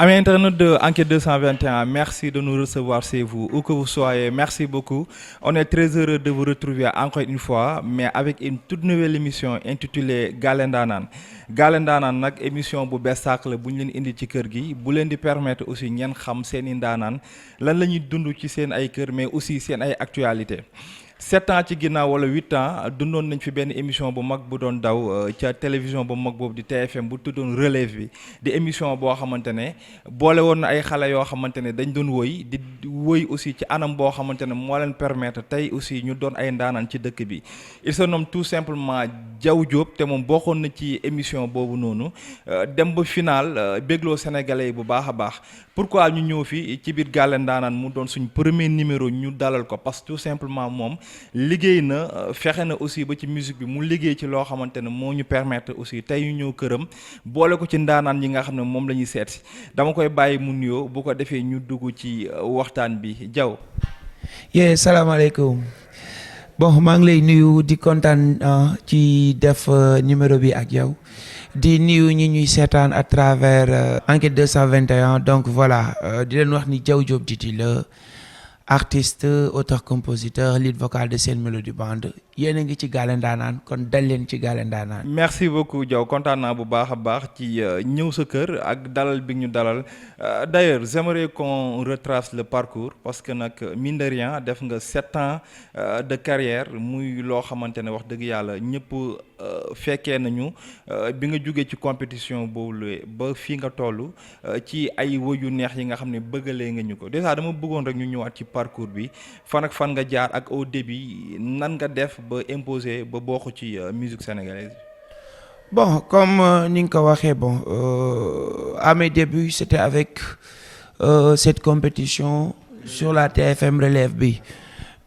Amis internautes de Enquête 221, merci de nous recevoir chez vous, où que vous soyez, merci beaucoup. On est très heureux de vous retrouver encore une fois, mais avec une toute nouvelle émission intitulée Galle Ndaanaan. Galle Ndaanaan nag émission bu bees sàq la bu ñu leen indi ci kër gi bu leen di permettre aussi ngeen xam seen i ndaanaan lan la ñuy dund ci seen ay kër mais aussi seen ay actualité 7 ans ci ginnaaw wala 8 ans dundoon nañ fi benn émission bu mag bu doon daw ca télévision bu mag boobu di TFM bu tuddoon relève bi di émission boo xamante ne boole woon na ay xale yoo xamante ne dañ doon woy di woy aussi ci anam boo xamante ne moo leen permettre tey aussi ñu doon ay ndaanaan ci dëkk bi il se nomme tout simplement Diaw Diop te moom bokkoon na ci émission boobu noonu dem ba final bégloo sénégalais yi bu baax a baax pourquoi ñu ñëw fi ci biir Galle Ndaanaan mu doon suñ premier numéro ñu dalal ko parce que tout simplement moom liggéey na fexe na aussi ba ci musique bi mu liggéey ci loo xamante ne moo ñu permettre aussi tey ñu ñëw këram boole ko ci ndaanaan yi nga xam ne moom la ñuy seet si dama koy bàyyi mu nuyoo bu ko defee ñu dugg ci waxtaan bi Diaw. salaamaaleykum bon maa ngi lay nuyu di kontaan ci def numéro bi ak yow di nuyu ñi ñuy seetaan à travers Enquête 221 donc voilà di leen wax ni Diaw Diop Djity la artiste auteur compositeur lead vocal de Sen Melody Band yéen a ngi ci Galle Ndaanaan kon dal leen ci Galle Ndaanaan. merci beaucoup Diaw kontaan naa bu baax a baax ci ñëw sa kër ak dalal bi ñu dalal d'ailleurs j'aimerais qu'on retrace le parcours parce que nag mine de rien def nga 7 ans de carrière muy loo xamante ne wax dëgg yàlla ñëpp fekkee nañu bi nga jógee ci compétition boobu ba fii nga toll ci ay woy yu neex yi nga xam ne bëggalee nga ñu ko déjà dama bëggoon rek ñu ñëwaat ci parcours bi fan ak fan nga jaar ak au début nan nga def ba imposer ba bokk ci musique sénégalaise. Bon comme ni nga ko waxee bon à mes débuts c'était avec cette compétition sur la TFM relève bi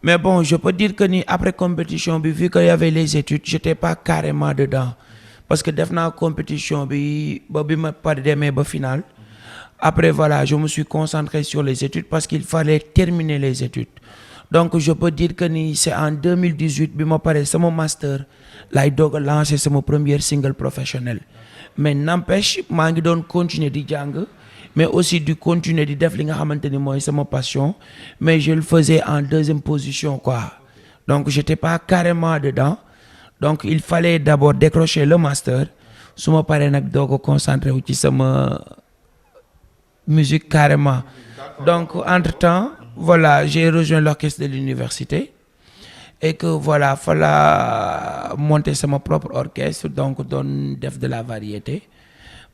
mais bon je peux dire que ni après compétition bi vu que y avait les études j'étais pas carrément dedans parce que def naa compétition bi ba bi ma par demee ba finale après voilà je me suis concentré sur les études parce qu'il fallait terminer les études donc je peux dire que ni c'est en 2018 bi ma paree sama master laay doog a lancé sama première single professionnel mais n'empêche maa ngi doon continuer di jàng mais aussi di continuer di def li nga xamante ni mooy sama passion mais je le faisais en deuxième position quoi donc j'étais pas carrément dedans donc il fallait d'abord décrocher le master su ma paree nag doog a concentré wu ci sama musique carrément donc entre-temps voilà j'ai rejoint l'orchestre de l'université et que voilà fallait monter sama propre orchestre donc doon def de la variété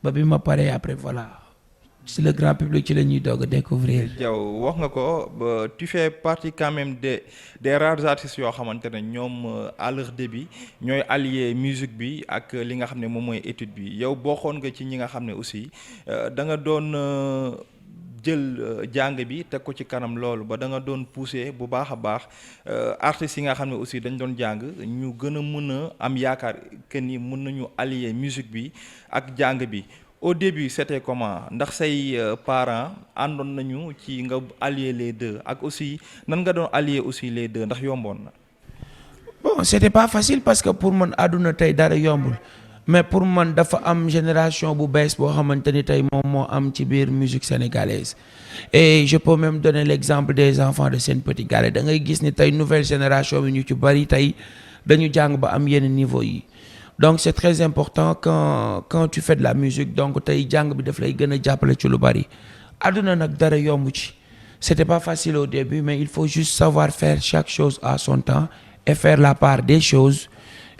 ba bi ma paree après voilà si le grand public ci la ñuy doog a découvrir. Diaw wax nga ko ba tu fais partie quand même des rares artistes yoo xamante ne ñoom à leur début ñooy allier musique bi ak li nga xam ne moom mooy étude bi yow bokkoon nga ci ñi nga xam ne aussi da nga doon jël jàng bi teg ko ci kanam loolu ba da nga doon pousser bu baax a baax artistes yi nga xam ne aussi dañ doon jàng ñu gën a mën a am yaakaar que ni mën nañu allier musique bi ak jàng bi. Au début c'était comment ndax say parents àndoon nañu ci nga allier les deux ak aussi nan nga doon allier aussi les deux ndax yomboon na. Bon c'était pas facile parce que pour man àdduna tey dara yombul mais pour man dafa am génération bu bees boo xamante ni tey moom moo am ci biir musique sénégalaise et je peux même donner l'exemple des enfants de Sen Petit Gallé da ngay gis ni tey nouvelle génération bi ñu ci bari tey dañu jàng ba am yenn niveau yi. Donc c'est très important quand tu fais de la musique donc tey jàng bi daf lay gën a jàppale ci lu bari àdduna nag dara yomb ci c'était pas facile au début mais il faut juste savoir faire chaque chose à son temps et faire la part des choses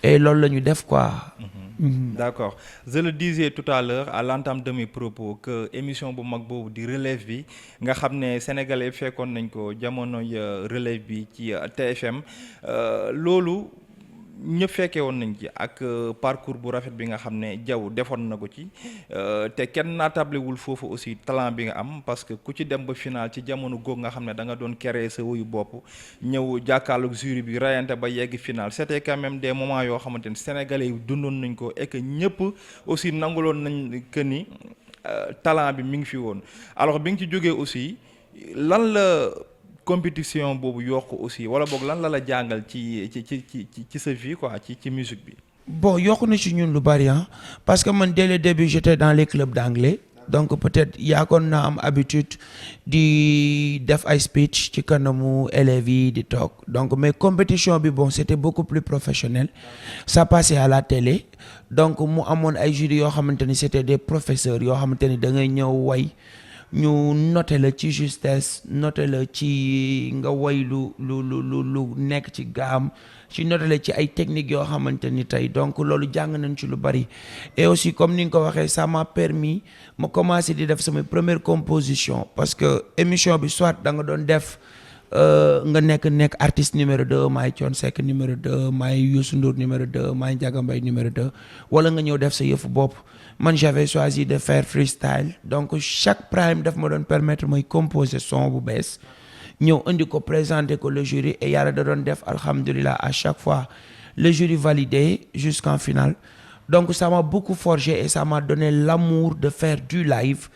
et loolu la ñu def quoi. D'accord je le disais tout à l'heure à l'entame de mes propos que émission bu mag boobu di relève bi nga xam ne sénégalais fekkoon nañ ko jamonoy relève bi ci TFM loolu ñëpp fekkee woon nañ ci ak parcours bu rafet bi nga xam ne Diaw defoon na ko ci te kenn naatablewul foofu aussi talent bi nga am parce que ku ci dem ba final ci jamono góog nga xam ne da nga doon créer sa wuyu bopp ñëw jàkkaarloog jury bi rayante ba yegg final c'était quand même des moments yoo xamante ne sénégalais yi dundoon nañ ko et que ñëpp aussi nanguloon nañ que ni talent bi mi ngi fi woon alors bi nga ci jógee aussi lan la compétition boobu yokk aussi wala boog lan la jàngal ci sa vie quoi ci musique bi. Bon yokk na ci ñun lu bari parce que man dès le début j'étais dans les clubs d'anglais donc peut-être yaakoon naa am habitude di def ay speech ci kanamu élèves yi di toog donc mais compétition bi bon c'était beaucoup plus professionnel ça passait à la télé donc mu amoon ay jury yoo xamante ni c'était des professeurs yoo xamante ni da ngay ñëw way ñu noté la ci justesse noté la ci nga way lu nekk ci gaam ci noté la ci ay techniques yoo xamante ni tey donc loolu jàng nañ ci lu bari et aussi comme ni nga ko waxee ça m'a permis ma commencer di def sama première composition parce que émission bi soit da nga doon def nga nekk artiste numéro 2 maay Thione Seck numéro 2 maay Youssou Ndour numéro 2 maay Ndiaga Mbaye numéro 2 wala nga ñëw def sa yëfu bopp man j'avais choisi de faire freestyle donc chaque prime daf ma doon permettre mooy composer son bu bees ñëw indi ko présenter ko le jury et yàlla da doon def alhamdulilah à chaque fois le jury validé jusqu'en finale donc ça m'a beaucoup forgé et ça m'a donné l'amour de faire du live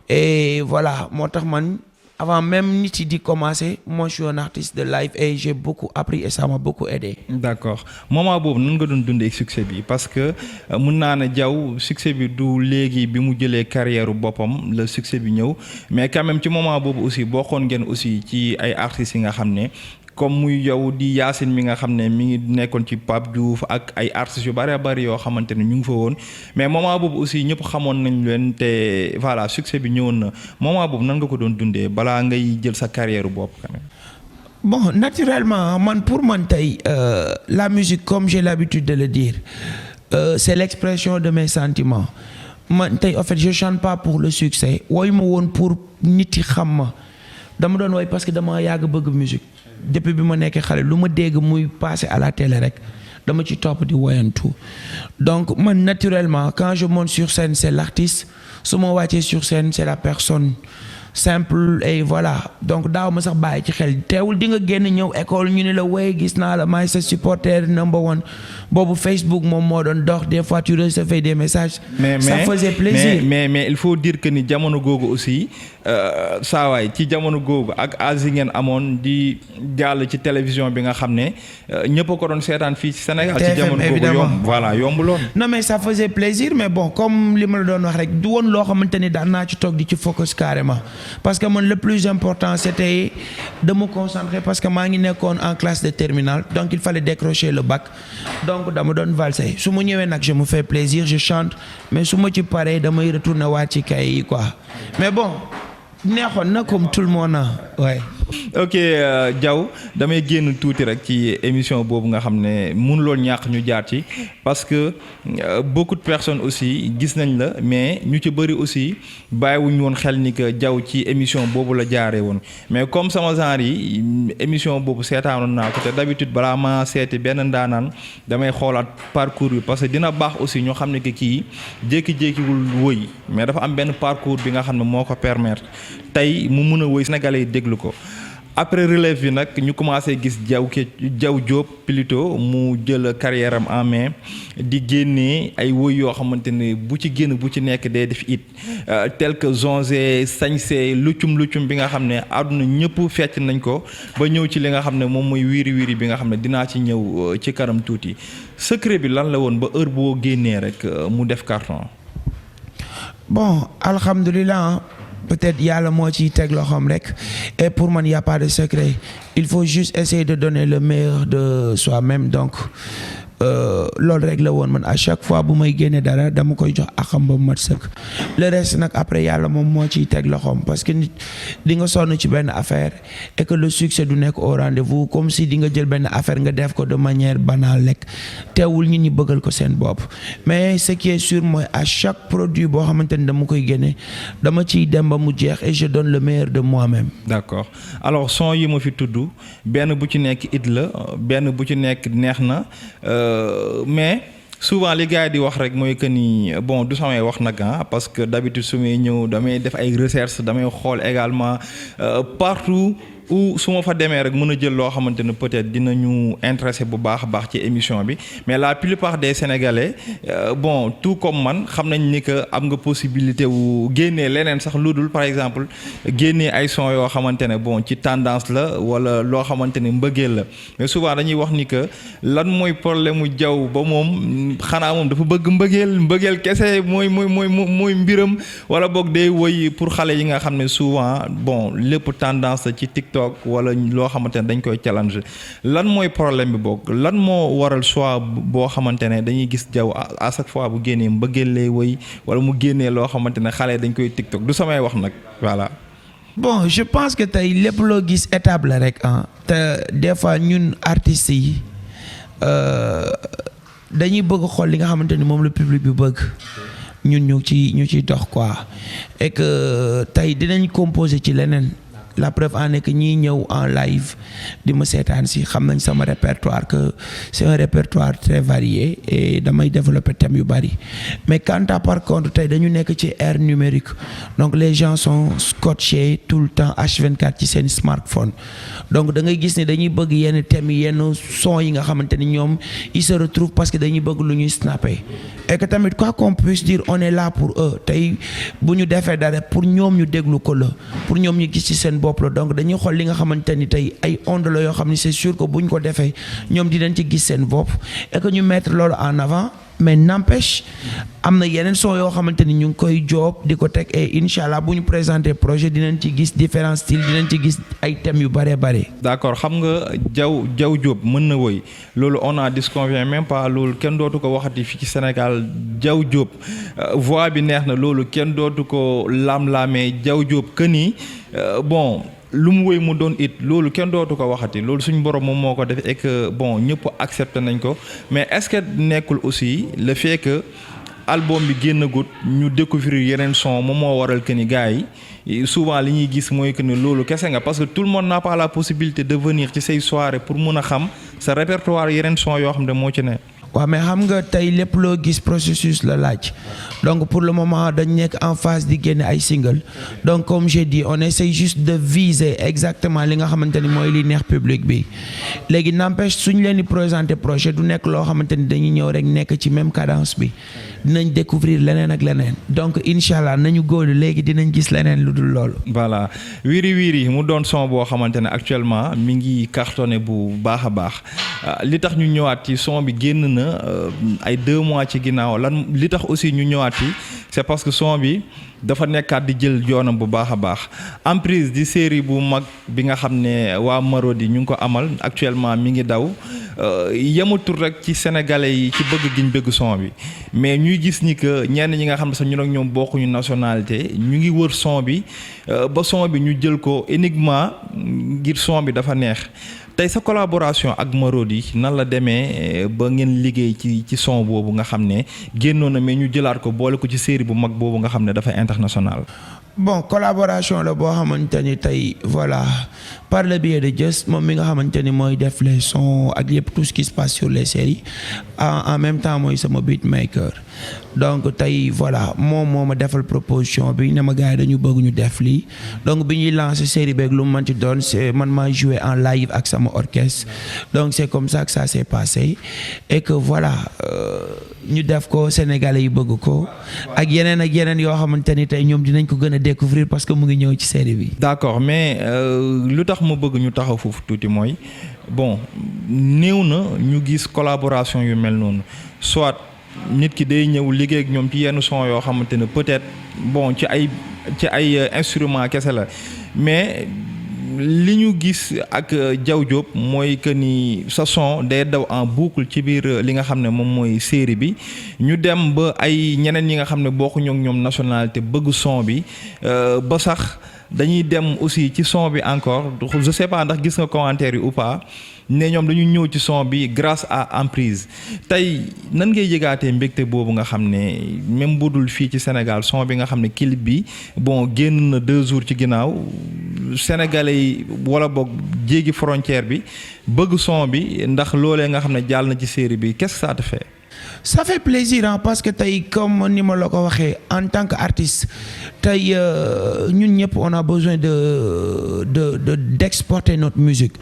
et voilà moo tax man avant même nit yi di commencer moi je suis un artiste de live et j'ai beaucoup appris et ça m'a beaucoup aidé. D'accord moment boobu nan nga doon dundee succès bi parce que mun naa ne Diaw succès bi du léegi bi mu jëlee carrière boppam le succès bi ñëw mais quand même ci moment boobu aussi bokkoon ngeen aussi ci ay artistes yi nga xam ne comme muy yow di Yacine mi nga xam ne mi ngi nekkoon ci Pape Diouf ak ay artistes yu bari yoo xamante ne ñu ngi fa woon mais moment boobu aussi ñëpp xamoon nañ leen te voilà succès bi ñëwoon na moment boobu nan nga ko doon dundee balaa ngay jël sa carrière bopp quand même. Bon naturellement pour man tey la musique comme j'ai l'habitude de le dire c'est l'expression de mes sentiments man tey en fait je chante pas pour le succès woy ma woon pour nit yi xam ma dama doon woy parce que dama yàgg bëgg musique depuis bi ma nekkee xale lu ma dégg muy passer à la télé rek dama ci topp di woyantu donc man naturellement quand je monte sur scène c'est l'artiste su ma wàccee sur scène c'est la personne simple et voilà donc daaw ma sax bàyyi ci xel teewul di nga génn ñëw école ñu ne la wey gis naa la maay sa supporter number one boobu Facebook moom moo doon dox des fois tu recevais des messages. Ça faisait plaisir mais il faut dire que ni jamono googu aussi saa waay ci jamono googu ak âge yi ngeen amoon di jàll ci télévision bi nga xam ne ñëpp a ko doon seetaan fii ci Sénégal. ci jamono googu yombuloon. non mais ça faisait plaisir mais bon comme li ma la doon wax rek du woon loo xamante ni daan naa ci toog di ci focus carrément. Parce que man le plus important c'était de me concentrer parce que maa ngi nekkoon en classe de terminale donc il fallait décrocher le bac donc dama doon valser su ma ñëwee nag je me fais plaisir je chante mais su ma ci paree damay retourner waat ci kay yi quoi mais bon neexoon na comme tout le monde ouais. ok Diaw damay génn tuuti rek ci émission boobu nga xam ne mënuloon ñàkk ñu jaar ci parce que beaucoup de personnes aussi gis nañ la mais ñu ci bëri aussi bàyyiwuñu woon xel ni que Diaw ci émission boobu la jaaree woon mais comme sama genre yi émission boobu seetaanoon naa ko te d'habitude balaa ma seeti benn ndaanaan damay xoolaat parcours bi parce que dina baax aussi ñoo xam ne que kii jékki-jékkiwul wëy mais dafa am benn parcours bi nga xam ne moo ko permettre tey mu mën a wëy Sénégalais yi déglu ko après relève bi nag ñu commencé gis Diaw Diop plutôt mu jël carrière am en main di génnee ay woy yoo xamante ne bu ci génn bu ci nekk day def it tel que Zonzé Sañse luccum bi nga xam ne àdduna ñëpp fecc nañ ko ba ñëw ci li nga xam ne moom mooy wiiri bi nga xam ne dinaa ci ñëw ci kanam tuuti secret bi lan la woon ba heure boo génnee rek mu def carton. Bon alhamdulilah. Peut-être yàlla moo ciy teg loxoom rek et pour man y a pas de secret il faut juste essayer de donner le meilleur de soi-même donc loolu rek la woon man à chaque fois bu may génne dara dama koy jox akam ba mu mat sëkk le reste nag après yàlla moom moo ciy teg loxoom parce que nit di nga sonn ci benn affaire et que le succès du nekk au rendez-vous comme si di nga jël benn affaire nga def ko de manière banale rek teewul nit ñi bëggal ko seen bopp mais ce qui est sûr mooy à chaque produit boo xamante ni dama koy génne dama ciy dem ba mu jeex et je donne le meilleur de moi-même. D'accord alors son yi ma fi tudd benn bu ci nekk it la benn bu ci nekk neex na. Mais souvent li gars yi di wax rek mooy que ni bon du samay wax nag parce que d'habitude su may ñëw damay def ay recherche damay xool également partout ou su ma fa demee rek mën a jël loo xamante ne peut-être dinañu intéressé bu baax a baax ci émission bi mais la plupart des Sénégalais bon tout comme man xam nañ ni que am nga possibilité wu génnee leneen sax lu dul par exemple génnee ay son yoo xamante ne bon ci tendance la wala loo xamante ne mbëggeel la mais souvent dañuy wax ni que lan mooy problème mu Diaw ba moom xanaa moom dafa bëgg mbëggeel kese mooy mbiram wala boog day woy pour xale yi nga xam ne souvent bon lépp tendance ci TikTok wala loo xamante ne dañ koy challenge lan mooy problème bi boog lan moo waral choix boo xamante ne dañuy gis Diaw à chaque fois bu génnee mbëggeel lay woy wala mu génnee loo xamante ne xale dañ koy TikTok du samay wax nag voilà. Bon je pense que tey lépp loo gis étape la rek ah te des fois ñun artistes yi dañuy bëgg xool li nga xamante ni moom la public bi bëgg. ñun ñu ciy dox quoi et que tey dinañ composer ci leneen la preuve en est que ñiy ñëw en live di ma seetaan si xam nañ sama répertoire que c'est un répertoire très varié et damay développer thèmes yu bari mais quant à par contre tey dañu nekk ci ère numérique donc les gens sont scotchés tout le temps H24 ci seen smartphone donc da ngay gis ne dañuy bëgg yenn thèmes yi yenn son yi nga xamante ni ñoom ils se retrouvent parce que dañuy bëgg lu ñuy snapper et que tamit quoi qu'on puisse dire on est là pour eux tey bu ñu defee dara pour ñoom ñu déglu ko la pour ñoom ñu gis ci seen bopp la donc dañuy xool li nga xamante ni tey ay ondes la yoo xam ni c'est sûr que bu ñu ko defee ñoom dinañ ci gis seen bopp et que ñu mettre loolu en avant mais n'empêche am na yeneen son yoo xamante ni ñu ngi koy job di ko teg et incha allah bu ñu présenter projet dinañ ci gis différents styles dinañ ci gis ay thèmes yu bëree bëri. d'accord xam nga Diaw Diop mën na woy loolu on a disconvient même pas loolu kenn dootu ko waxati fii ci Sénégal Diaw Diop voix bi neex na loolu kenn dootu ko laam-laamee Diaw Diop que ni bon. lu mu wéy mu doon it loolu kenn dootu ko waxati loolu suñu borom moom moo ko def et que bon ñëpp accepté nañ ko mais est-ce que nekkul aussi le fait que album bi génnagut ñu découvrir yeneen son moom moo waral que ni gars yi souvent li ñuy gis mooy que ni loolu kese nga parce que tout le monde n'a pas la possibilité de venir ci say soirées pour mun a xam sa répertoire yeneen son yoo xam ne moo ci ne. waaw mais xam nga tey lépp loo gis processus la laaj donc pour le moment dañ nekk en phase di génne ay single donc comme j'ai dit on essaie juste de viser exactement li nga xamante ni mooy li neex public bi léegi n'empêche suñ leen di présenter projet du nekk loo xamante ni dañuy ñëw rek nekk ci même cadence bi dinañ découvrir leneen ak leneen donc incha allah nañu góolu léegi dinañ gis leneen lu dul loolu. voilà Wiri Wiri mu doon son boo xamante ne actuellement mi ngi cartonné bu baax a baax li tax ñu ñëwaat ci son bi génn na ay 2 mois ci ginnaaw lan li tax aussi ñu ñëwaat ci c'est parce que son bi dafa nekkaat di jël yoonam bu baax a baax Emprise di série bu mag bi nga xam ne waa Marodi ñu ngi ko amal actuellement mi ngi daw yematul rek ci sénégalais yi ci bëgg giñ bëgg son bi mais ñuy gis ni que ñenn ñi nga xam ne sax ñun ak ñoom bokkuñu nationalité ñu ngi wër son bi ba son bi ñu jël ko uniquement ngir son bi dafa neex tey sa collaboration ak Marodi nan la demee ba ngeen liggéey ci son boobu nga xam ne génnoon na mais ñu jëlaat ko boole ko ci série bu mag boobu nga xam ne dafa international. bon collaboration la boo xamante ni tey voilà par le biais de Just moom mi nga xamante ni mooy def les sons ak yëpp tout ce qui se passe sur les séries en même temps mooy sama beatmaker donc tey voilà moom moo ma defal proposition bi ne ma gars yi dañu bëgg ñu def lii donc bi ñuy lancer série beeg lu mu mën ci doon c'est man maa joué en live ak sama orchestre donc c'est comme ça que ça s'est passé et que voilà ñu def ko Sénégalais yi bëgg ko ak yeneen yoo xamante ni tey ñoom dinañ ko gën a découvrir parce que mu ngi ñëw ci série bi. d'accord mais lu tax ma bëgg ñu taxaw foofu tuuti mooy bon néew na ñu gis collaboration yu mel noonu soit nit ki day ñëw liggéey ak ñoom ci yenn son yoo xamante ne peut-être bon ci ay instrument kese la mais li ñu gis ak Diaw Diop mooy que ni sa son day daw en boucle ci biir li nga xam ne moom mooy série bi ñu dem ba ay ñeneen ñi nga xam ne bokkuñu ak ñoom nationalité bëgg son bi ba sax dañuy dem aussi ci son bi encore je sais pas ndax gis nga commentaire yi ou pas ne ñoom dañu ñëw ci son bi grâce à Emprise tey nan ngay yëgaatee mbégte boobu nga xam ne même bu dul fii ci Sénégal son bi nga xam ne clip bi bon génn na 2 jours ci ginnaaw sénégalais yi wala boog jéggi frontière bi bëgg son bi ndax loolee nga xam ne jàll na ci série bi qu'est-ce que ça te fait. ça fait plaisir hein, parce que tey comme ni ma la ko waxee en tant qu'artiste tey ñun ñëpp on a besoin d'exporter notre musique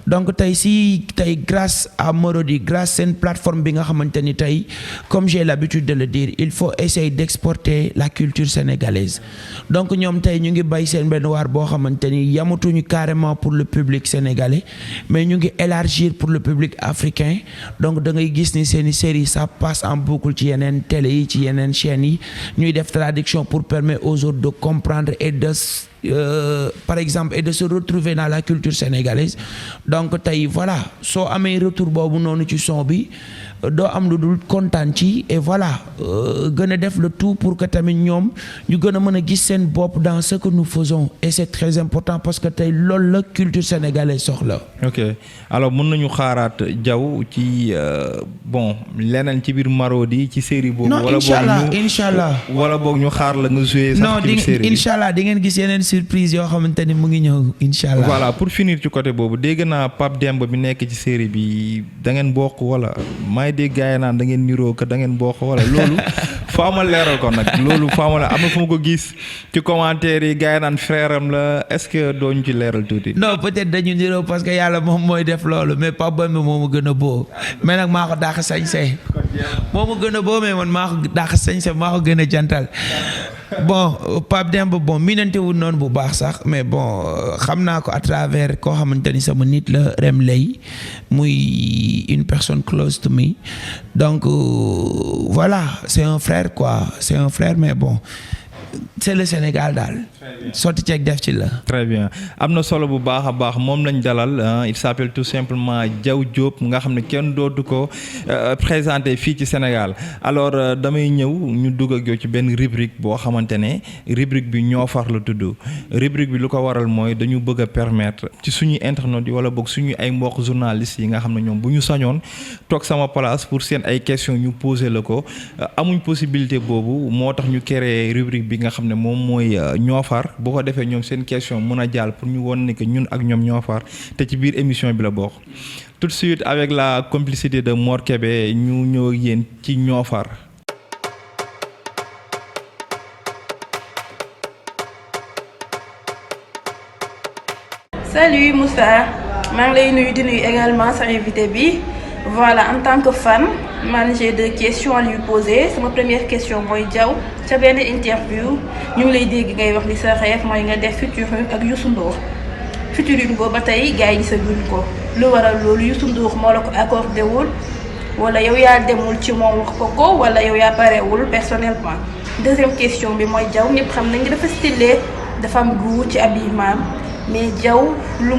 donc tey si tey grâce à Marodi grâce seen plateforme bi nga xamante ni tey comme j'ai l'habitude de le dire il faut essayer d'exporter la culture sénégalaise donc ñoom tey ñu ngi bay seen benn waar boo xamante ni yamatuñu carrément pour le public sénégalais mais ñu ngi élargir pour le public africain donc da ngay gis ni seeni série ça passe en boucle ci yeneen télé yi ci yeneen chaînes yi ñuy def traduction pour permettre aux autres de comprendre et de par exemple et de se retrouver dans la culture sénégalaise donc tey voilà soo amee retour boobu noonu ci son bi doo am lu dul kontaan ci et voilà gën a def le tout pour que tamit ñoom ñu gën a mën a gis seen bopp dans ce que nous faisons et c'est très important parce que tey loolu la culture sénégalaise soxla. ok alors mën nañu xaaraat Diaw ci bon leneen ci biir Marodi ci série boobu. non incha allah wala boog ñu xaar la nga joué sax ci biir série bi. incha allah di ngeen gis yeneen surprise yoo xamante ni mu ngi ñëw incha allah. voilà pour finir ci côté boobu dégg naa Pape Demba bi nekk ci série bi da ngeen bokk wala may dégg gars yi naan da ngeen niroo que da ngeen bokk wala loolu faa ma leeral ko nag loolu faa ma la am na fu ma ko gis ci commentaire yi gars yi naan frère am la est-ce que dooñu ci leeral tuuti. non peut-être dañu niroo parce que yàlla moom mooy def loolu mais Pape Demba moo ma gën a boo mais nag maa ko dàq sañse moo ma gën a boo mais man maa ko dàq sañse maa ko gën a jantal bon Pape Demba bon miinante wul noonu bu baax sax mais bon xam naa ko à travers koo xamante ni sama nit la Rem Lay muy une personne close to me donc voilà c'est un frère quoi c'est un frère mais bon c'est le Sénégal daal. sotti ceeg def ci la. très bien am na solo bu baax a baax moom lañ dalal il s'appelle tout simplement Diaw Diop nga xam ne kenn dootu ko présenté fii ci Sénégal alors damay ñëw ñu dugg ak yow ci benn rubrique boo xamante ne rubrique bi ñoo far la tudd rubrique bi lu ko waral mooy dañu bëgg a permettre ci suñuy internautes yi wala boog suñu ay mbokk journalistes yi nga xam ne ñoom bu ñu sañoon toog sama place pour seen ay questions ñu poser la ko amuñ possibilité boobu moo tax ñu créé rubrique bi nga xam ne moom mooy ñoo far boo ko defee ñoom seen question mën a jàll pour ñu won ne que ñun ak ñoom ñoo far te ci biir émission bi la bokk tout de suite avec la complicité de Mor Kébé ñu ñëw ak yéen ci ñoo far. Salut Moussa maa ngi lay nuyu di nuyu également sa invité bi voilà en tant que fan man j'ai deux questions à lui poser sama première question mooy Diaw ca benn interview ñu ngi lay dégg ngay wax li sa rêve mooy nga def featuring ak Youssou Ndour featuring boobu ba tey gars yi gisaguñ ko lu waral loolu Youssou Ndour moo la ko accordé wul wala yow yaa demul ci moom wax ko wala yow yaa parewul personnellement. deuxième question bi mooy Diaw ñëpp xam nañ dafa stylé dafa am goût ci habillement mais Diaw lu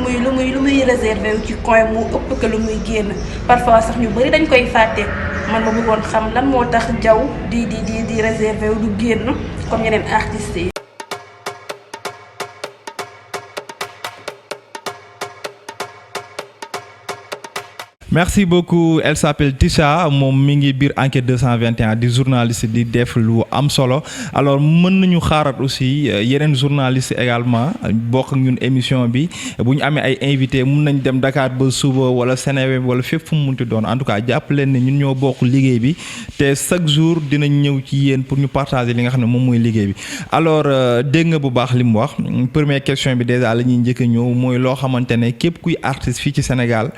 muy réservé wu ci coin mu ëpp que lu muy génn parfois sax ñu bari dañ koy fàtte man ma bëggoon xam lan moo tax Diaw di réservé wu du génn comme yeneen artistes yi. merci beaucoup elle s'appelle Tisha moom mi ngi biir enquête 221 di journaliste di def lu am solo alors mën nañu xaarat aussi yeneen journaliste également bokk ak ñun émission bi bu ñu amee ay invité mun nañ dem Dakar ba suba wala Seneweb wala fépp fu mu munti doon en tout cas jàpp leen ne ñun ñoo bokk liggéey bi te chaque jour dinañ ñëw ci yéen pour ñu partager li nga xam ne moom mooy liggéey bi alors dégg nga bu baax li mu wax première question bi déjà la ñuy njëkk a ñëw mooy loo xamante ne képp kuy artiste fii ci Sénégal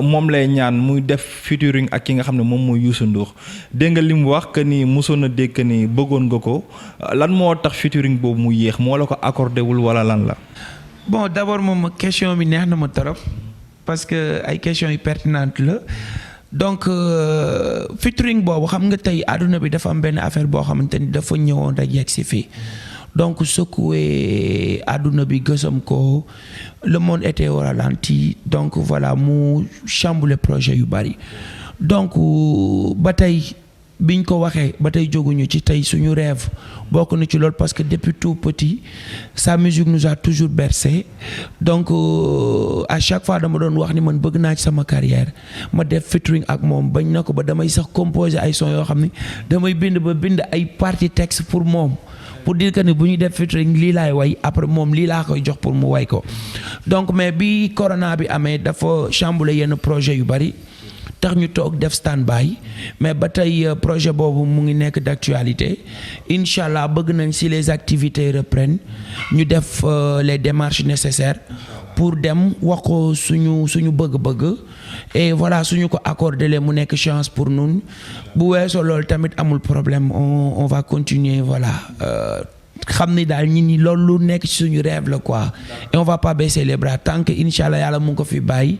moom lay ñaan muy def featuring ak ki nga xam ne moom mooy Youssou Ndour dégg nga li mu wax que ni mosoon na dégg que ni bëggoon nga ko lan moo tax featuring boobu mu yéex moo la ko accordé wul wala lan la. bon d'abord moom question bi neex na ma trop parce que ay questions yu pertinentes la donc featuring boobu xam nga tey àdduna bi dafa am benn affaire boo xamante ni dafa ñëwoon rek yegg si fii. donc secoué àdduna bi gësam ko le monde était au ralenti donc voilà mu chamboulé projet yu bari donc ba tey biñ ko waxee ba tey jóguñu ci tey suñu rêve bokk na ci loolu parce que depuis tout petit sa musique nous a toujours bercé donc à chaque fois dama doon wax ni man bëgg naa ci sama carrière ma def featuring ak moom bañ na ko ba damay sax composer ay sons yoo xam ni damay bind ay partie texte pour moom pour dire que ni bu ñuy def featuring lii laay way après moom lii laa koy jox pour mu way ko donc mais bi corona bi amee dafa chambouler yenn projet yu bari tax ñu toog def stand-by mais ba tey projet boobu mu ngi nekk d'actualité incha allah bëgg nañ si les activités reprennent ñu def les démarches nécessaires pour dem wax ko suñu bëgg-bëgg et voilà suñu ko accordé mu nekk chance pour nous bu weesoo loolu tamit amul problème on va continuer voilà xam ni daal ñi ni loolu nekk ci suñu rêve la quoi et on va pas baisser les bras tant que incha allah yàlla mu ngi ko fi bàyyi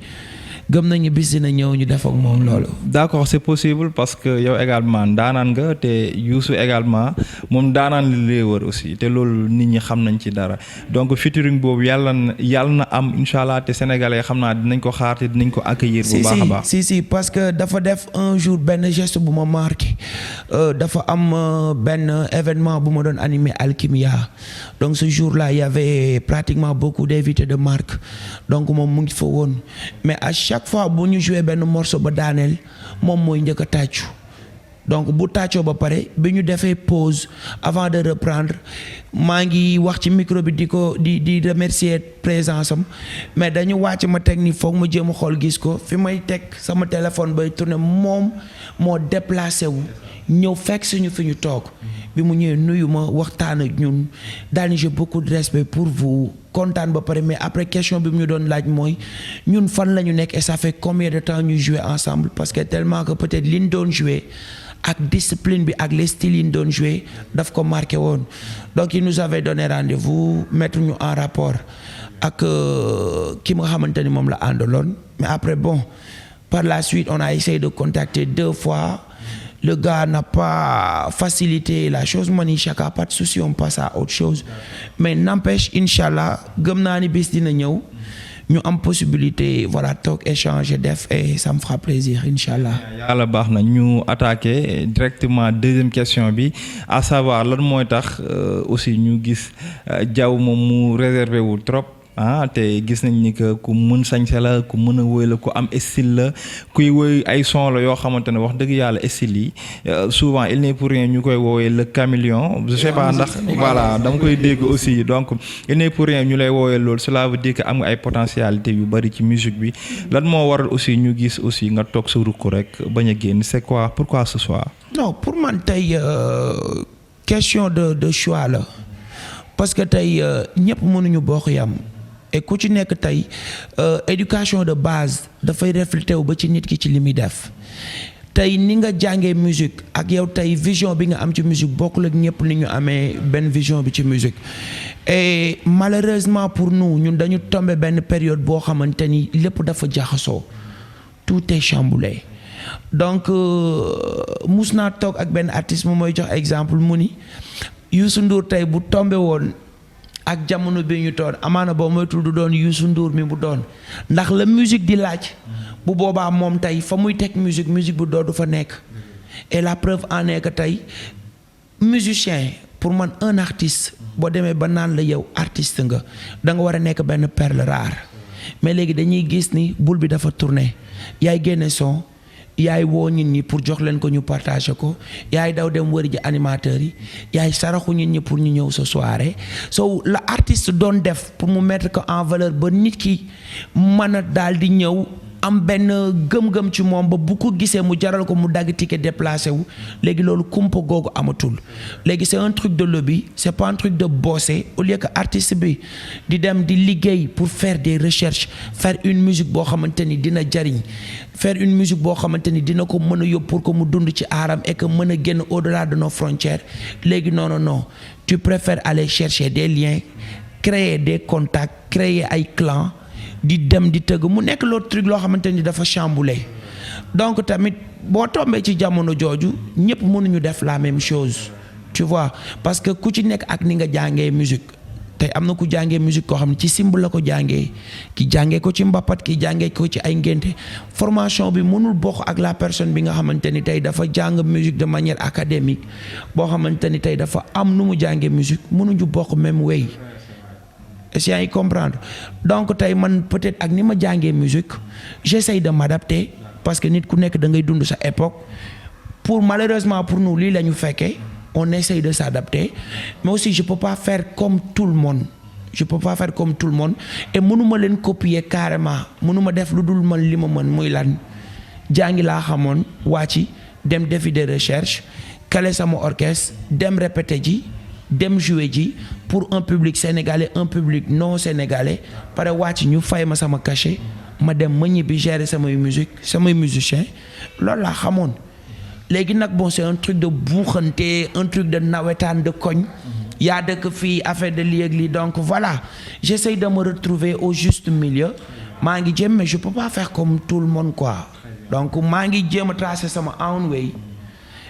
gëm nañu bis dina ñëw ñu def ak moom loolu. d'accord c'est possible parce que yow également daanaan nga te Youssou également moom daanaan li lay wër aussi te loolu nit ñi xam nañ ci dara donc featuring boobu yàlla na am incha allah te sénégalais xam naa dinañ ko xaar te dinañ ko accueillir. bu baax a baax si parce que dafa def un jour benn geste bu ma marqué dafa am benn événement bu ma doon animé Alchimia donc ce jour-là il y avait pratiquement beaucoup d'invités de marque donc moom mu ngi fa woon mais à chaque fois bu ñu joué benn morceau ba daaneel moom mooy njëkk a tàccu donc bu tàccoo ba pare bi ñu defee pause avant de reprendre maa ngi wax ci micro bi di remercier présence am mais dañu wàcc ma teg ni foog ma jéem a xool gis ko fi may teg sama téléphone bay tourner moom moo déplacé wu ñëw fekk suñu fi ñu toog bi mu ñëwee nuyu ma waxtaan ak ñun daal j'ai beaucoup de respect pour vous kontaan ba pare mais après question bi mu ñu doon laaj mooy ñun fan la ñu nekk et ça fait combien de temps ñu jouer ensemble parce que tellement que peut-être li ñu doon jouer ak discipline bi ak les styles yi ñu doon jouer daf ko marqué woon donc il nous avait donné rendez-vous mettre ñu en rapport ak ki nga xamante ni moom la àndaloon mais après bon par la suite on a essayé de contacter 2 fois. Le gars n'a pas facilité la chose man Chaka pas de souci on passe à autre chose mais n'empêche inchallah gëm naa ni bis dina ñëw ñu am possibilité voilà toog échanger def et ça me fera plaisir inchallah. yàlla baax na ñu attaquer directement deuxième question bi à savoir lan mooy tax aussi ñu gis Diaw moom mu réservé wu trop. te gis nañ ni que ku mën sañse la ku mën a woy la ku am style la kuy woy ay son la yoo xamante ne wax dëgg yàlla style yi souvent il n'est pour rien ñu koy woowee le caméléon je sais pas ndax voilà dama koy dégg aussi donc il n'est pour rien ñu lay woowee loolu cela veut dire que am nga ay potentialité yu bari ci musique bi lan moo waral aussi ñu gis aussi nga toog sa rukk rek bañ a génn c'est quoi pourquoi ce soir. non pour man tey question de choix la parce que tey ñëpp mënuñu bokk yam et ku ci nekk tey éducation de base dafay refléter wu ba ci nit ki ci li muy def tey ni nga jàngee musique ak yow tey vision bi nga am ci musique bokkul ak ñëpp ni ñu amee benn vision bi ci musique et malheureusement pour nous ñun dañu tombé benn période boo xamante ni lépp dafa jaxasoo tout est chamboulé donc mus naa toog ak benn artiste mu mooy jox exemple mu ni Youssou Ndour tey bu tombé woon ak jamono bi ñu toon amaana boo moytul du doon Youssou Ndour mi bu doon ndax la musique di laaj bu boobaa moom tey fa muy teg musique bu doodu fa nekk et la preuve en est que tey musicien pour man un artiste boo demee ba naan la yow artiste nga da nga war a nekk benn perle rare mais léegi dañuy gis ni boule bi dafa tourner yaay génne son yaay woo nit ñi pour jox leen ko ñu partager ko yaay daw dem wëri ji animateurs yi yaay saraxu nit ñi pour ñu ñëw sa soirée so la artiste doon def pour mu mettre ko en valeur ba nit ki mën a daal di ñëw am benn gëm-gëm ci moom ba bu ko gisee mu jaral ko mu dagg ticket déplacé wu léegi loolu kumpa googu amatul léegi c'est un truc de lobby c'est pas un truc de bosser au lieu que artiste bi di dem di liggéey pour faire des recherches faire une musique boo xamante ni dina jariñ faire une musique boo xamante ni dina ko mën a yóbbu pour que mu dund ci aaram et que mën a génn au-delà de nos frontières léegi non tu préfères aller chercher des liens créer des contacts créer ay clans di dem di tëgg mu nekk l'autre truc loo xamante ni dafa chamboulé donc tamit boo tombee ci jamono jooju ñëpp mënuñu def la même chose tu vois parce que ku ci nekk ak ni nga jàngee musique tey am na ku jàngee musique koo xam ne ci simb la ko jàngee ki jàngee ko ci mbapat ki jàngee ko ci ay ngénte formation bi mënul bokk ak la personne bi nga xamante ni tey dafa jàng musique de manière académique boo xamante ni tey dafa am nu mu jàngee musique mënuñu bokk même way est-ce que comprendre donc tey man peut-être ak ni ma jàngee musique j'essaye de m'adapter parce que nit ku nekk da ngay dund sa époque pour malheureusement pour nous lii la ñu fekkee on essaye de s'adapter mais aussi je peux pas faire comme tout le monde et mënuma leen copier carrément mënuma def lu dul man li ma mën muy lan jàngi laa xamoon wàcci dem defi des recherches caler sama orchestre dem répéter ji dem jouer ji pour un public sénégalais un public non sénégalais pare wàcc ñu fay ma sama cachet ma dem ma ñibbi gérer samay musique samay musicien loolu laa xamoon léegi nag bon c'est un truc de buuxante un truc de nawetaan de koñ yaa dëkk fii affaire de lii ak lii donc voilà j'essaye de me retrouver au juste milieu maa ngi jéem mais je peux pas faire comme tout le monde quoi donc maa ngi jéem a tracer sama own way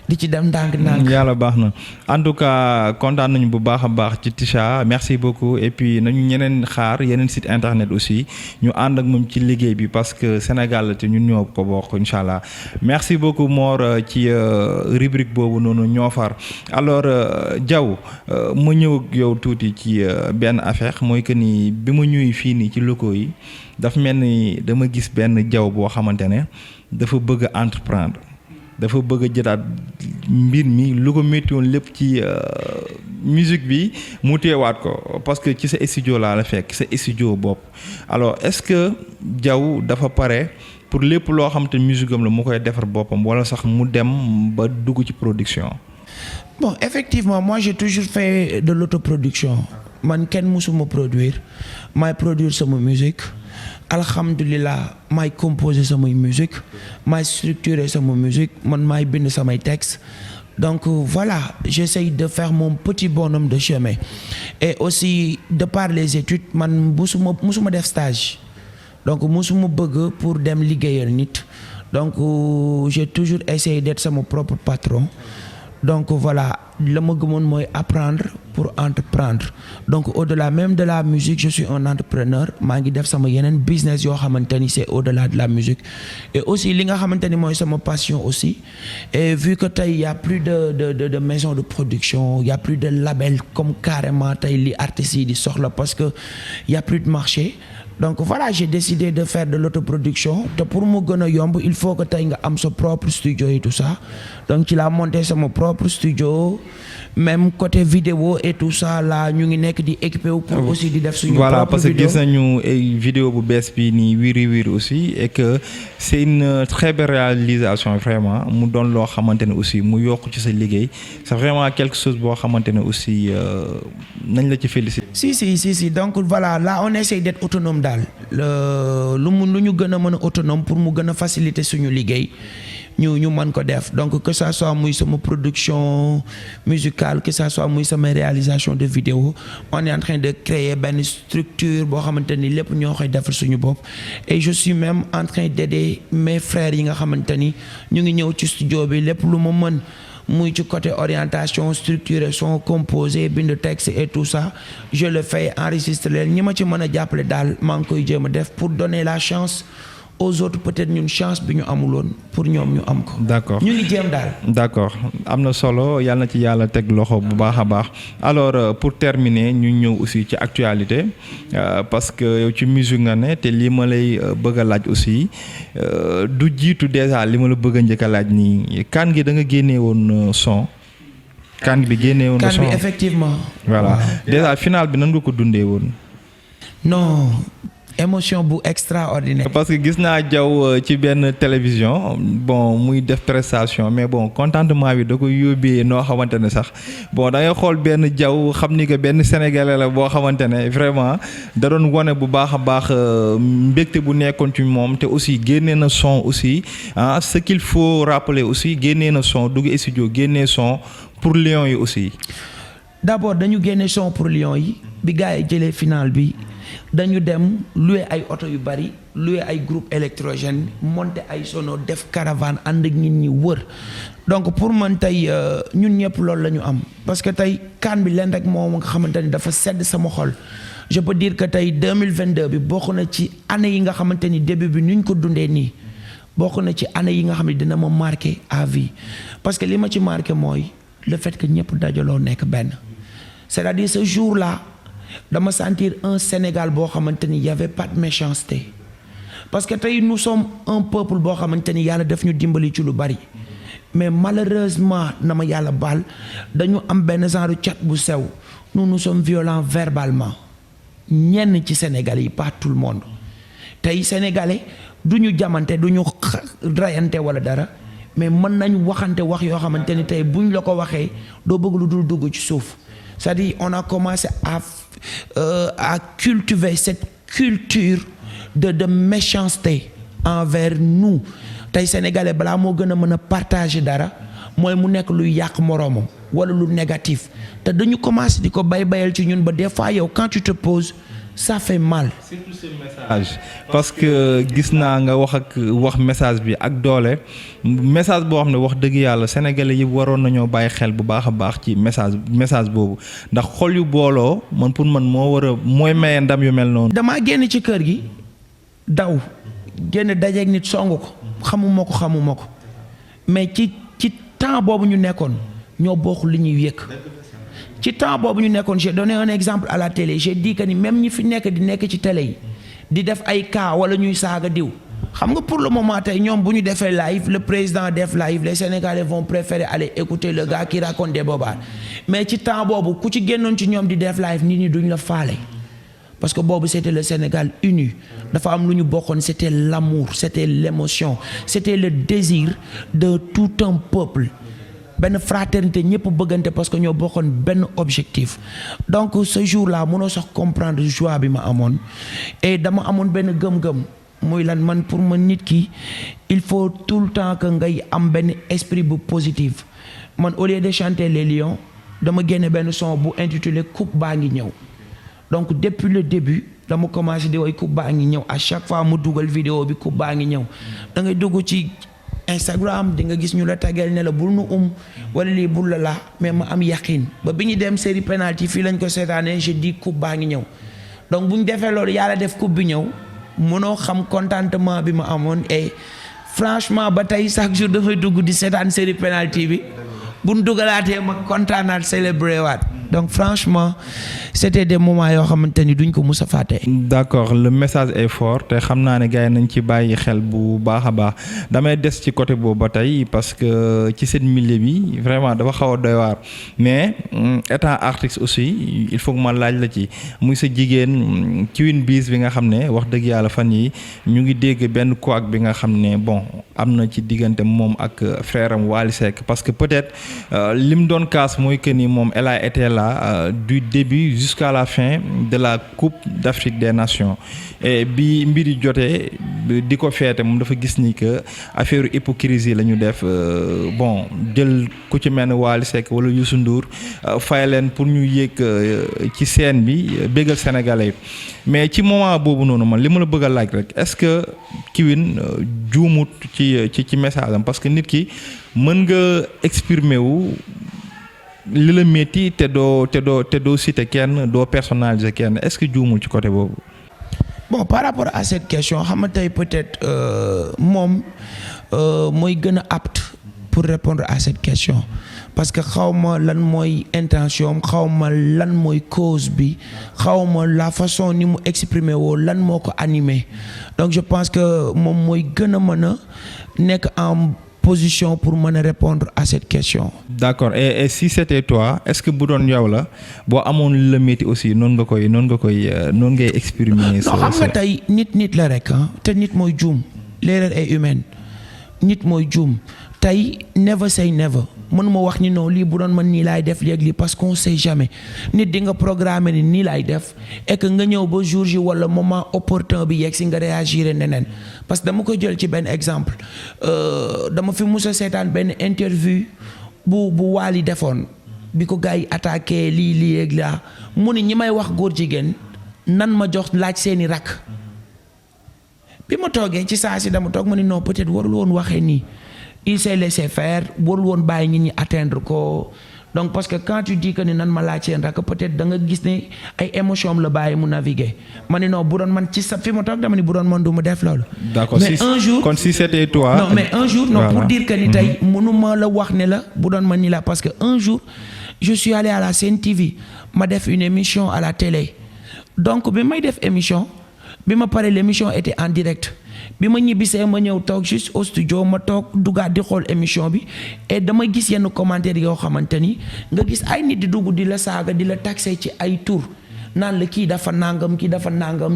di ci dem ndànk-ndànk. yàlla baax na en tout cas kontaan nañu bu baax a baax ci Tisha merci beaucoup et puis nañu ñeneen xaar yeneen site internet aussi ñu ànd ak moom ci liggéey bi parce que Sénégal la te ñun ñoo ko bokk incha allah merci beaucoup Mor ci rubrique boobu noonu ñoo far alors Diaw ma ñëw ak yow tuuti ci benn affaire mooy que ni bi ma ñëwee fii nii ci locaux yi dafa mel ni dama gis benn Diaw boo xamante ne dafa bëgg a entreprendre. dafa bëgg a jëlaat mbir mi lu ko métti woon lépp ci musique bi mu teewaat ko parce que ci sa studio laa la fekk sa studio bopp alors est-ce que Diaw dafa pare pour lépp loo xam te musique am la mu koy defar boppam wala sax mu dem ba dugg ci production. Bon effectivement moi j'ai toujours fait de l'autoproduction man kenn musuma produire maay produire sama musique. Alhamdulillah maay composer samay musique maay structurer sama musique man maay bind samay texte donc voilà j'essaye de faire mon petit bonhomme de chemin et aussi de par les études man musuma def stage donc musuma bëgg pour dem liggéeyal nit donc j'ai toujours essayé d'être sama propre patron donc voilà la ma gëmoon mooy apprendre pour entreprendre donc au-delà même de la musique je suis un entrepreneur maa ngi def sama yeneen business yoo xamante ni c'est au-delà de la musique et aussi li nga xamante ni mooy sama passion aussi et vu que tey y a plus de maison de production y a plus de label comme carrément tey li artistes yi di soxla parce que y a plus de marché donc voilà j'ai décidé de faire de l'autoproduction te pour mu gën a yomb il faut que tey nga am sa propre studio et tout ça donc ci laa monté sama propre studio même côté vidéo et tout ça là ñu ngi nekk di équipé wu pour aussi di def suñu voilà propre parce que vidéo. gis nañu ay vidéo bu bees bi nii Wiri Wiri aussi et que c'est une très belle réalisation vraiment mu doon loo xamante ne aussi mu yokk ci sa liggéey c'est vraiment quelque chose boo xamante ne aussi nañ la ci féliciter. si donc voilà là on essaie d'être autonome daal lu ñu gën a mën a autonome pour mu gën a faciliter suñu liggéey ñu mën ko def donc que ça soit muy sama production musicale que ça soit muy sama réalisation de vidéo on est en train de créer benn structure boo xamante ni lépp ñoo koy defar suñu bopp et je suis même en train d'aider mes frères yi nga xamante ni ñu ngi ñëw ci studio bi lépp lu ma mën muy ci côté orientation structuration composé bind texte et tout ça je le fais enregistrer leen ñi ma ci mën a jàppale daal maa ngi koy jéem a def pour donner la chance aux autres peut-être ñun chance bi ñu amuloon pour ñoom ñu am ko. D'accord ñu ngi jéem daal. d'accord am na solo yàlla na ci yàlla teg loxo bu baax a baax alors pour terminer ñu ñëw aussi ci actualité parce que yow ci musique nga ne te li ma lay bëgg a laaj aussi du jiitu déjà li ma la bëgg a njëkk a laaj nii kan gi da nga génnee woon son. kan bi génnee woon son kan bi effectivement. voilà déjà final bi nan nga ko dundee woon. non. émotion bu extraordinaire. parce que gis naa Diaw ci benn télévision bon muy def prestation mais bon contentement bi da ko yóbbee noo xamante ne sax bon da ngay xool benn Diaw xam ni que benn sénégalais la boo xamante ne vraiment da doon wane bu baax a baax mbégte bu nekkoon ci moom te aussi génnee na son aussi ah ce qu'il faut rappeler aussi génnee na son dugg studio génnee son pour Lions yi aussi. d'abord dañu génne son pour Lions yi bi gars yi jëlee final bi. dañu dem louer ay oto yu bari louer ay groupe électrogène monter ay sono def caravane ànd ak nit ñi wër donc pour man tey ñun ñëpp loolu la ñu am parce que tey kan bi leen rek moom nga xamante ni dafa sedd sama xol je peux dire que tey 2022 bi bokk na ci année yi nga xamante ni début bi nuñ ko dundee nii bokk na ci année yi nga xam ne dina ma marqué à vie parce que li ma ci marqué mooy le fait que ñëpp dajaloo nekk benn c'est-à-dire ce jour-là dama sentir un Sénégal boo xamante ni y avait pas de méchanceté parce que tey nous sommes un peuple boo xamante ni yàlla daf ñu dimbali ci lu bari mais malheureusement na ma yàlla baal dañu am benn genre cat bu sew nous sommes violents verbalement ñenn ci Sénégalais yi pas tout le monde tey sénégalais du ñu jamante du ñu rayante wala dara mais mën nañ waxante wax yoo xamante ni tey buñ la ko waxee doo bëgg lu dul dugg ci suuf c'est-à-dire on a commencé à cultiver cette culture de méchanceté envers nous tey sénégalais balaa moo gën a mën a partager dara mooy mu nekk luy yàq moroomam wala lu négatif te dañu commencé di ko bayal ci ñun ba des fois yow quand tu te poses ça fait mal. surtout ce message parce que gis naa nga wax message bi ak doole message boo xam ne wax dëgg yàlla sénégalais yi waroon nañoo bàyyi xel bu baax a baax ci message boobu ndax xol yu booloo man pour man mooy maye ndam yu mel noonu. damaa génn ci kër gi daw génn dajeeg nit songu ko xamuma ko mais ci temps boobu ñu nekkoon ñoo bokk li ñuy yëkk ci temps boobu ñu nekkoon j'ai donné un exemple à la télé j'ai dit que ni même ñi fi nekk ci télé yi di def ay cas wala ñuy saaga diw xam nga pour le moment tey ñoom bu ñu defee live le président def live les Sénégalais vont préférer aller écouter le gars qui raconte des bobards mais ci temps boobu ku ci génnoon ci ñoom di def live nit ñi duñ la faale parce que boobu c'était le Sénégal uni dafa am lu ñu bokkoon c'était l'amour c'était l'émotion c'était le désir de tout un peuple benn fraternité ñëpp bëggante parce que ñoo bokkoon benn objectif donc ce jour-là mënoo sax comprendre joie bi ma amoon et dama amoon benn gëm-gëm muy lan man pour man nit ki il faut tout le temps que ngay am benn esprit bu positif man au lieu de chanter les lions dama génne benn son bu intitulé coupe baa ngi ñëw donc depuis le début dama commencé di woy coupe baa ngi ñëw à chaque fois mu dugal vidéo bi coupe baa ngi ñëw da ngay dugg ci Instagram di nga gis ñu la taggal ne la bul nu wala lii bul la mais ma am yaqin ba bi ñu dem série penalty fii lañ ko seetaanee je dis coupe baa ngi ñëw donc bu ñu defee loolu yàlla def coupe bi ñëw mënoo xam contentement bi ma amoon et franchement ba tey chaque jour dafay dugg di seetaan série penalty bi bu ñu dugalaatee ma kontaanaat célébrer waat donc franchement c'était des moments yoo xamante ni duñ ko mus a fàtte. d'accord le message est fort te xam naa ne gars yi nañ ci bàyyi xel bu baax a baax damay des ci côté boobu ba tey parce que ci seen milieu bi vraiment dafa xaw a doy waar mais étant artiste aussi il faut que ma laaj la ci muy sa jigéen Queen Biz bi nga xam ne wax dëgg yàlla fan yi ñu ngi dégg benn couac bi nga xam ne bon am na ci diggante moom ak frère am Wally Seck parce que peut-être li mu doon kaas mooy que ni moom elle a été là du début jusqu'à la fin de la Coupe d'Afrique des Nations et bi mbiri jotee di ko feete moom dafa gis ni que affaire hypocrisie la ñu def bon jël ku ci mel ne Wally Seck wala Youssou Ndour fay leen pour ñu yéeg ci scène bi bégal sénégalais mais ci moment boobu noonu man li ma la bëgg a laaj rek est-ce que Queen juumut ci message am parce que nit ki mën nga exprimer wu li la métti te doo citer kenn doo personnaliser kenn est-ce que juumul ci côté boobu. bon par rapport à cette question xam nga tey peut-être moom mooy gën a apte pour répondre à cette question parce que xawma lan mooy intention xawma lan mooy cause bi xawma la façon ni mu exprimer woo lan moo ko animé donc je pense que moom mooy gën a mën a nekk en position pour mën a répondre à cette question. D'accord et si c'était toi est-ce que bu doon yow la boo amoon le métier aussi noonu ngay exprimer. non xam nga tey nit la rek te nit mooy juum l'erreur est humaine nit mooy juum tey never say never mënuma wax ni non lii bu doon man nii laay def léegi lii parce qu'on sait jamais nit di nga programmer ni nii laay def et que nga ñëw ba jour ji wala moment opportun bi yegg si nga réagir neneen parce que dama ko jël ci benn exemple dama fi musa seetaan benn interview bu Wally defoon bi ko gars yi attaqué lii ak laa mu ni ñi may wax góor jigéen nan ma jox laaj seeni rakk bi ma toogee ci saa si dama toog ma ni non peut-être warul woon waxee nii il s'est laissé faire warul woon bàyyi nit ñi atteindre ko donc parce que quand tu dis que ni nan ma laaj seen rakk peut-être da nga gis ne ay émotion am la bàyyi mu naviguer ma ni non bu doon man ci sa fi ma toog dama ni bu doon man du ma def loolu. D'accord mais un jour kon si c'était toi. non mais un jour non voilà. Pour dire que ni tey mënuma la wax ne la bu doon man ni la parce que un jour je suis allé à la Sen TV ma def une émission à la télé donc bi may def émission bi ma pare l'émission était en direct. bi ma ñibbisee ma ñëw toog juste au studio ma toog dugaat di xool émission bi et dama gis yenn commentaires yoo xamante ni nga gis ay nit di dugg di la saaga di la taxé ci ay tour naan la kii dafa nangam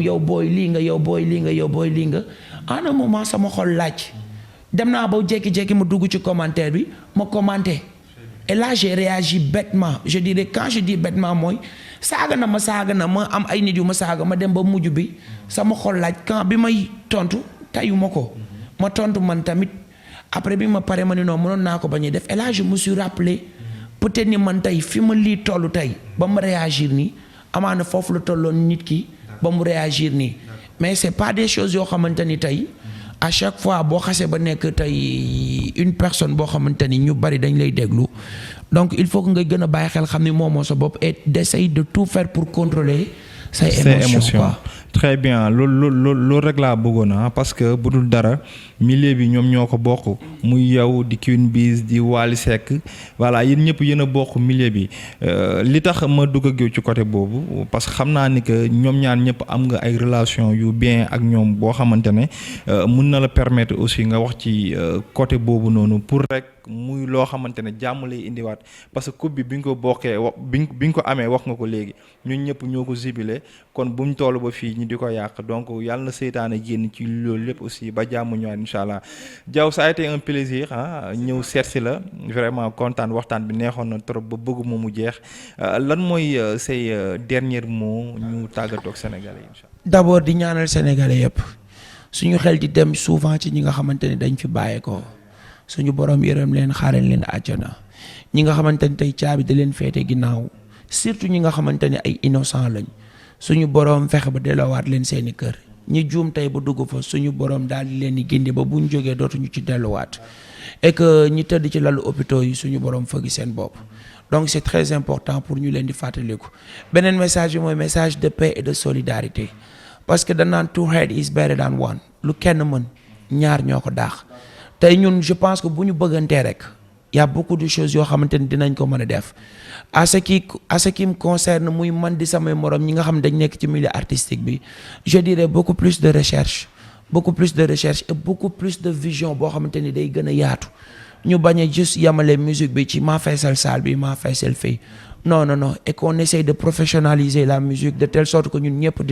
yow booy lii nga yow booy lii nga yow booy lii nga en un moment sama xol laaj dem naa ba jékki-jékki ma dugg ci commentaire bi ma commenté et là j'ai réagi bêtement je dirais quand je dis bêtement mooy saaga na ma am ay nit yu ma saaga ma dem ba mujj bi sama xol laaj quand bi may tontu tayu ma ko ma tontu man tamit après bi ma pare ma ne non mënoon naa ko bañ a def et là je me suis rappelé peut-être ni man tey fi ma lii tollu tey ba mu réagir nii amaana foofu la tolloon nit ki ba mu réagir nii mais c'est pas des choses yoo xamante ni tey à chaque fois boo xasee ba nekk tey une personne boo xamante ni ñu bari dañ lay déglu donc il faut que nga gën a bàyyi xel xam ni moomoo sa bopp et d'essayer de tout faire pour contrôler say émotions quoi. Très bien loolu rek laa bëggoon parce que bu dul dara milieu bi ñoom ñoo ko bokk muy yow di Queen Biz di Wally Seck voilà yéen ñëpp yéen a bokk milieu bi li tax ma dugg ak yow ci côté boobu parce que xam naa ni que ñoom ñaar ñëpp am nga ay relation yu bien ak ñoom boo xamante ne mun na la permettre aussi nga wax ci côté boobu noonu pour rek muy loo xamante ne jàmm lay indiwaat parce que coupe bi nga ko bokkee bi nga ko amee wax nga ko léegi ñun ñëpp ñoo ko jubilé kon bu ñu toll ba fii ñu di ko yàq donc yàlla na seytaane génn ci loolu lépp aussi ba jàmm ñëwaat incha allah Diaw ça a été un plaisir ñëw seet si la vraiment kontaan waxtaan bi neexoon na trop ba bëgguma mu jeex lan mooy say dernier mot ñu tàggatoo ak Sénégalais yi incha allah. D'abord di ñaanal Sénégalais yëpp suñu xel di dem souvent ci ñi nga xamante ni dañ fi bàyyeekoo suñu borom yërëm leen xaaral leen àjjana ñi nga xamante ni tey caabi da leen féete ginnaaw surtout ñi nga xamante ni ay innocent lañ suñu borom fexe ba delloowaat leen seeni kër ñi juum tey ba dugg fa suñu borom daal di leen di gindi ba buñ jógee dootuñu ci delluwaat et que ñi tëdd ci lalu hôpitaux yi suñu borom fëgg seen bopp donc c'est très important pour ñu leen di fàttaliku beneen message bi mooy message de paix et de solidarité parce que danaan two head is better than one lu kenn mën ñaar ñoo ko daax tey ñun je pense que bu ñu bëggantee rek y a beaucoup de choses yoo xamante ni dinañ ko mën a def à ce qui me concerne muy man di samay morom ñi nga xam dañ nekk ci milieu artistique bi je dirais beaucoup plus de recherche et beaucoup plus de vision boo xamante ni day gën a yaatu ñu bañ a juste yamale musique bi ci maa feesal salle bi maa feesal fii non et qu'on essaye de professionnaliser la musique de telle sorte que ñun ñëpp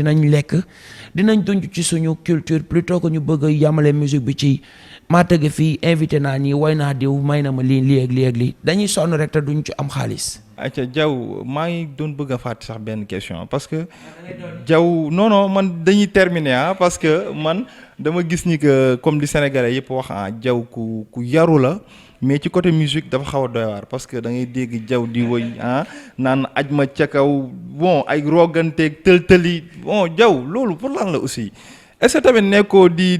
dinañ dund ci suñu culture plutôt que ñu bëgg a yamale musique bi ci maa tëgg fii invité naa ñi way naa diw may na ma lii ak lii dañuy sonn rek te duñ ci am xaalis. acca Diaw maa ngi doon bëgg a fàtte sax benn question parce que Diaw non man dañuy terminer parce que man dama gis ni que comme di Sénégalais yëpp wax Diaw ku yaru la mais ci côté musique dafa xaw a doy waar parce que da ngay dégg Diaw di woy naan aj ma ca kaw bon ay roganteeg tël-tëli bon Diaw loolu pour lan la aussi est-ce que tamit nekkoo di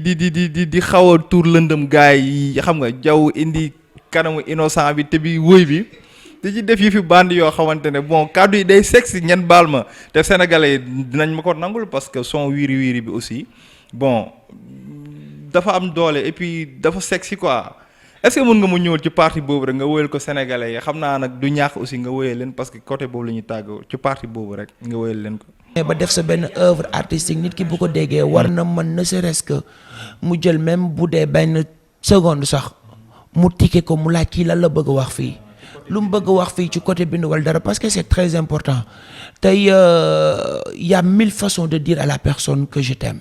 xaw a tuur lëndëm gaay yi xam nga Diaw indi kanamu innocent bi te bi woy bi di ci def yi fi bandi yoo xamante ne bon kàddu yi day sexy ngeen baal ma te sénégalais dinañ ma ko nangul parce que son wiiri bi aussi bon dafa am doole et puis dafa sexy quoi est-ce que mën nga mu ñëwal ci partie boobu rek nga woyal ko sénégalais yi xam naa nag du ñàkk aussi nga woyal leen parce que côté boobu la ñuy tàggoo ci partie boobu rek nga woyal leen ko. ba def sa benn œuvre artistique nit ki bu ko déggee war na mën ne serait-ce que mu jël même bu dee benn seconde sax mu tikke ko mu laaj kii lan la bëgg a wax fii. lu mu bëgg wax fii ci côté bind wala dara parce que c'est très important tey y a 1000 façons de dire à la personne que je t'aime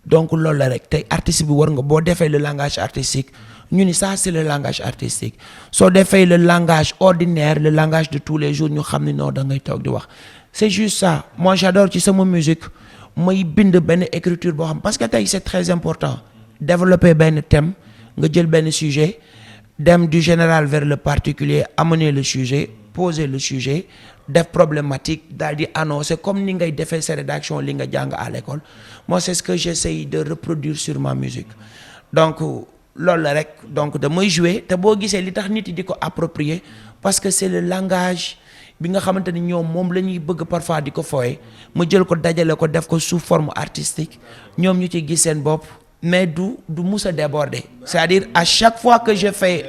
donc loolu la rek tey artiste bi war nga boo defee le langage artistique ñu ni ça c'est le langage artistique soo defee le langage ordinaire le langage de tous les jours ñu xam ni non da ngay toog di wax c'est juste ça moi j'adore ci sama musique may bind benn écriture boo xam parce que tey c'est très important développer benn thème nga jël benn sujet dem du général vers le particulier amener le sujet poser le sujet def problématique daal di annoncer comme ni ngay defee sa rédaction li nga jàng à l'école moi c'est ce que j'essaye de reproduire sur ma musique donc loolu la rek donc damay jouer te boo gisee li tax nit yi di ko approprier parce que c'est le langage bi nga xamante ni ñoom moom la ñuy bëgg parfois di ko fooye ma jël ko dajale ko def ko sous forme artistique ñoom ñu ci gis seen bopp mais du mus a déborder c'est-à-dire à chaque fois que je fais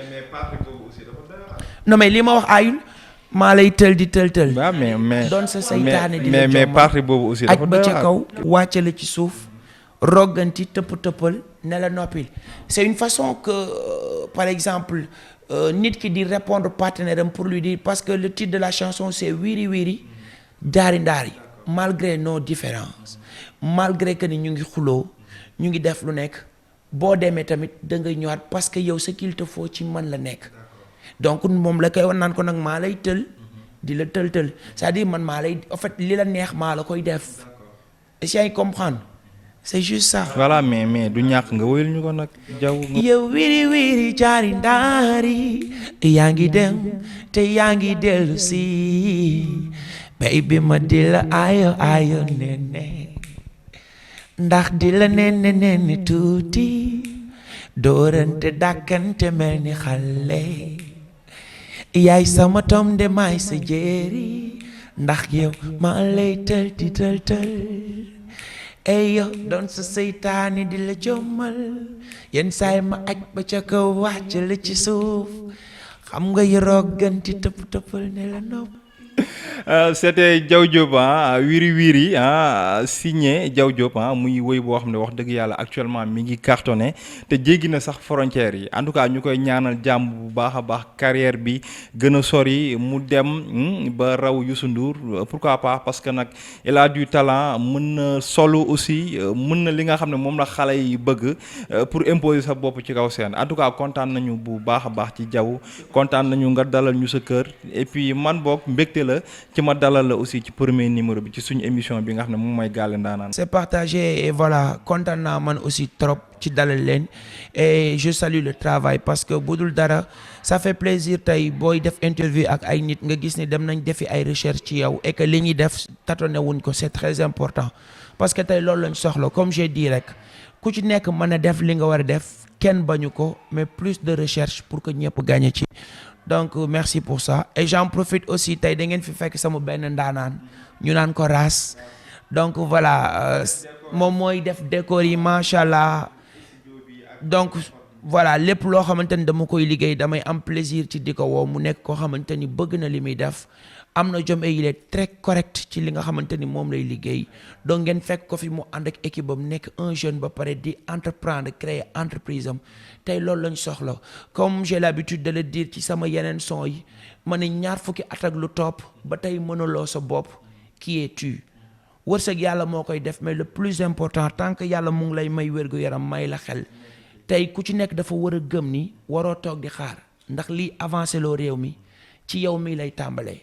non mais li ma wax ayul maa lay tël di tël mais doon sa saytaane di la mais partie boobu aussi aj ba ca kaw wàcce la ci suuf rogganti tëppal ne la noppil c'est une façon que par exemple nit ki di répondre partenaire am pour lui dire parce que le titre de la chanson c'est Wiri Wiri jaari ndaar yi malgré nos différences malgré que ni ñu ngi xuloo ñu ngi def lu nekk boo demee tamit da ngay ñëwaat parce que yow ce qu'il te faut ci man la nekk donc moom la koy wan naan ko nag maa lay tël di la tël c'est-à-dire man maa lay en fait li la neex maa la koy def est-ce que comprendre c'est juste ça. voilà mais du ñàkk nga woyal ñu ko nag jaw. yow wiri wiri jaari ndaari yaa ngi dem te yaa ngi dellu si baby ma di la ayo nene ndax di la nene tuuti doorante dàkkante mel ni xale yaay sama tom de maay sa jéeri ndax yow maa lay tël di tël eyo doon sa seytaane di la jommal yenn saay ma aj ba ca kaw wàcc la ci suuf xam nga yoroo ganti tëppal ne la nopp. C'était Diaw Diop wiri wiri signé Diaw Diop muy woy boo xam ne wax dëgg yàlla actuellement mi ngi cartonné te jéggi na sax frontières yi en tout cas ñu koy ñaanal jàmm bu baax a baax carrière bi gën a sori mu dem ba raw Youssou Ndour pourquoi pas parce que nag il a du talent mën na solo aussi mën na li nga xam ne moom la xale yi bëgg pour imposer sa bopp ci kaw seen en tout cas kontaan nañu bu baax a baax ci Diaw kontaan nañu nga dalal ñu sa kër et puis man boog mbégte la ci ma dalal la aussi ci premier numéro bi ci suñu émission bi nga xam ne moom mooy Galle Ndaanaan. c'est partagé et voilà kontaan naa man aussi trop ci dalal leen et je salue le travail parce que bu dul dara ça fait plaisir tey booy def interview ak ay nit nga gis ne dem nañ defi ay recherche ci yow et que li ñuy def tâtonné wuñ ko c'est très important parce que tey loolu lañ soxla comme j'ai dit rek ku ci nekk mën a def li nga war a def kenn bañu ko mais plus de recherche pour que ñëpp gagné ci. donc merci pour ça et j'en profite aussi tey da ngeen fi fekk sama benn ndaanaan ñu naan ko Raas donc voilà moom mooy def décor yi macha allah donc voilà lépp loo xamante ni dama koy liggéey damay am plaisir ci di ko woo mu nekk koo xamante ni bëgg na li muy def am na jom et il est très correct ci li nga xamante ni moom lay liggéey donc ngeen fekk ko fi mu ànd ak équipe am nekk un jeune ba pare di entreprendre créer entreprise am tey loolu lañ soxla comme j'ai l'habitude de le dire ci sama yeneen son yi ma ne 20 at ak lu topp ba tey mënuloo sa bopp qui es-tu wërsëg yàlla moo koy def mais le plus important tant que yàlla mu ngi lay may wér-gu-yaram may la xel tey ku ci nekk dafa war a gëm ni waroo toog di xaar ndax lii avancé loo réew mi ci yow mi lay tàmbalee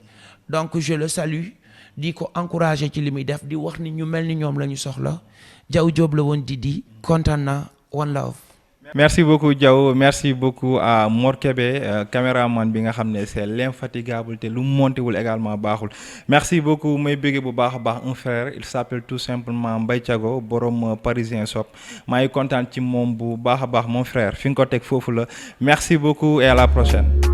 donc je le salue di ko encourager ci li muy def di wax ni ñu mel ni ñoom la ñu soxla Diaw Diop la woon di kontaan na one love. merci beaucoup Diaw merci beaucoup à Mor Kébé caméraman bi nga xam ne c'est l'infatigable te lu montéwul également baaxul merci beaucoup may bëgge bu baax a baax un frère il s'appelle tout simplement Mbaye Thiago borom parisien shop maa ngi kontaan ci moom bu baax a baax mon frère fi nga ko teg foofu la merci beaucoup et à la prochaine.